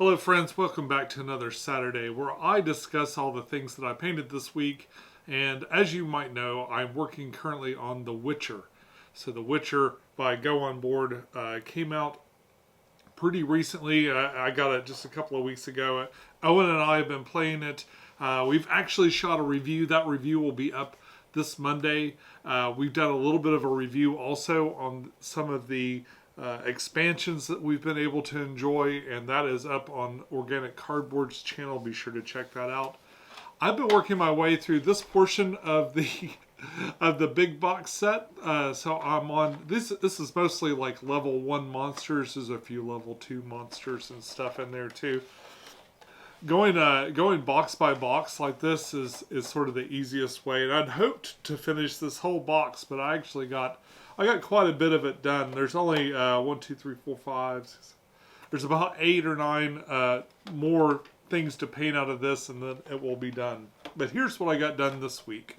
Hello friends, welcome back to another Saturday where I discuss all the things that I painted this week. And as you might know, I'm working currently on The Witcher. So The Witcher by Go On Board came out pretty recently. I got it just a couple of weeks ago. Owen and I have been playing it. We've actually shot a review. That review will be up this Monday. We've done a little bit of a review also on some of the expansions that we've been able to enjoy, and that is up on Organic Cardboard's channel. Be sure to check that out. I've been working my way through this portion of the of the big box set, so I'm on this. This is mostly like level 1 monsters. There's a few level 2 monsters and stuff in there too. Going box by box like this is sort of the easiest way, and I'd hoped to finish this whole box, but I got quite a bit of it done. There's only 1, 2, 3, 4, 5, 6. There's about 8 or 9 more things to paint out of this, and then it will be done. But here's what I got done this week.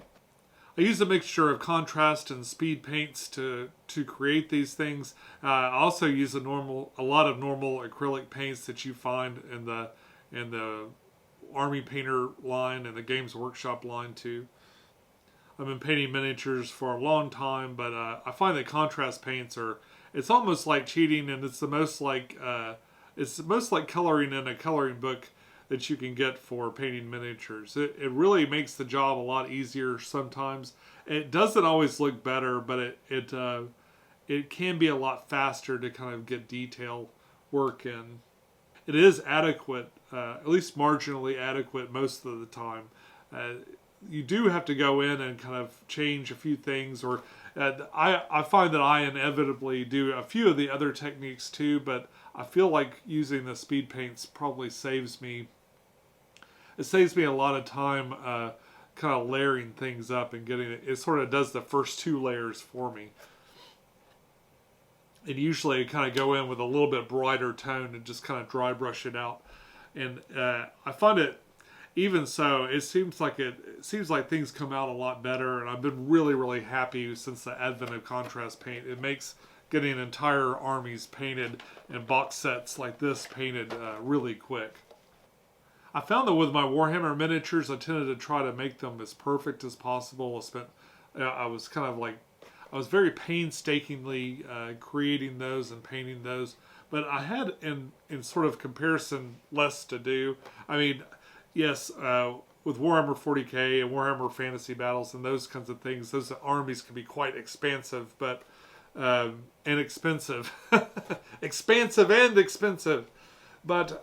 I used a mixture of contrast and speed paints to create these things. I also use a lot of normal acrylic paints that you find in the Army Painter line and the Games Workshop line too. I've been painting miniatures for a long time, but I find that contrast paints it's almost like cheating, and it's the most like coloring in a coloring book that you can get for painting miniatures. It really makes the job a lot easier sometimes. It doesn't always look better, but it can be a lot faster to kind of get detail work in. It is adequate, at least marginally adequate most of the time. You do have to go in and kind of change a few things, or I find that I inevitably do a few of the other techniques too, but I feel like using the speed paints probably saves me a lot of time kind of layering things up and getting it sort of does the first 2 layers for me. And usually I kind of go in with a little bit brighter tone and just kind of dry brush it out. And I find it, even so, it seems like things come out a lot better, and I've been really, really happy since the advent of contrast paint. It makes getting entire armies painted and box sets like this painted really quick. I found that with my Warhammer miniatures, I tended to try to make them as perfect as possible. I was very painstakingly creating those and painting those, but I had in sort of comparison less to do. I mean, yes, with Warhammer 40k and Warhammer Fantasy Battles and those kinds of things, those armies can be quite expansive, but and expensive, expansive and expensive. But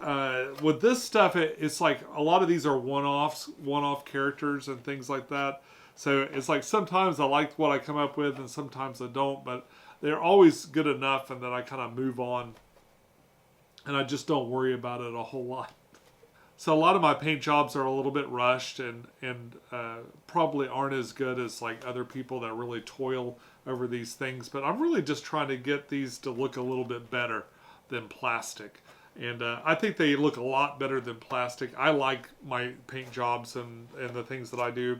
with this stuff, it's like a lot of these are one-off characters and things like that. So it's like sometimes I like what I come up with and sometimes I don't, but they're always good enough, and then I kind of move on. And I just don't worry about it a whole lot. So a lot of my paint jobs are a little bit rushed and probably aren't as good as like other people that really toil over these things. But I'm really just trying to get these to look a little bit better than plastic. And I think they look a lot better than plastic. I like my paint jobs and the things that I do,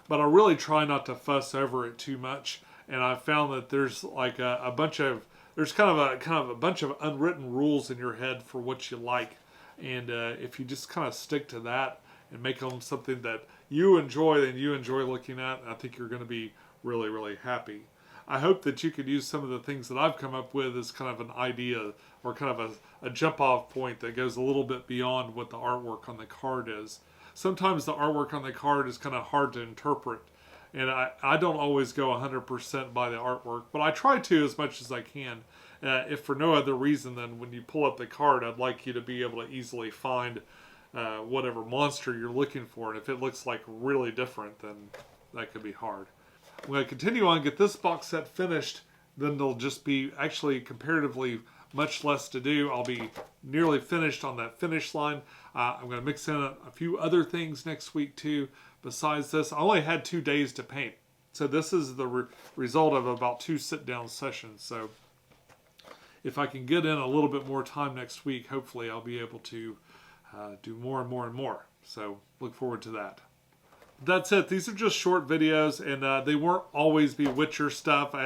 but I really try not to fuss over it too much. And I found that there's like a bunch of unwritten rules in your head for what you like. And if you just kind of stick to that and make them something that you enjoy and you enjoy looking at, I think you're going to be really, really happy. I hope that you could use some of the things that I've come up with as kind of an idea or kind of a jump-off point that goes a little bit beyond what the artwork on the card is. Sometimes the artwork on the card is kind of hard to interpret, and I don't always go 100% by the artwork, but I try to as much as I can. If for no other reason than when you pull up the card, I'd like you to be able to easily find whatever monster you're looking for, and if it looks like really different, then that could be hard. I'm going to continue on and get this box set finished, then there'll just be actually comparatively much less to do. I'll be nearly finished on that finish line. I'm going to mix in a few other things next week too. Besides this, I only had 2 days to paint. So this is the result of about 2 sit-down sessions. So if I can get in a little bit more time next week, hopefully I'll be able to do more and more and more. So look forward to that. That's it. These are just short videos, and they won't always be Witcher stuff.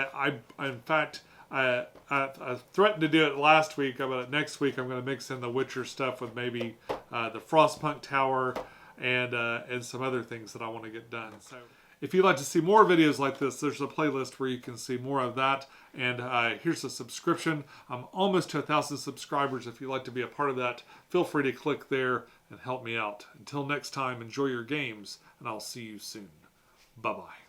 In fact, I threatened to do it last week, but next week I'm going to mix in the Witcher stuff with maybe the Frostpunk Tower and some other things that I want to get done. So if you'd like to see more videos like this, there's a playlist where you can see more of that. And here's a subscription. I'm almost to 1,000 subscribers. If you'd like to be a part of that, feel free to click there and help me out. Until next time, enjoy your games, and I'll see you soon. Bye-bye.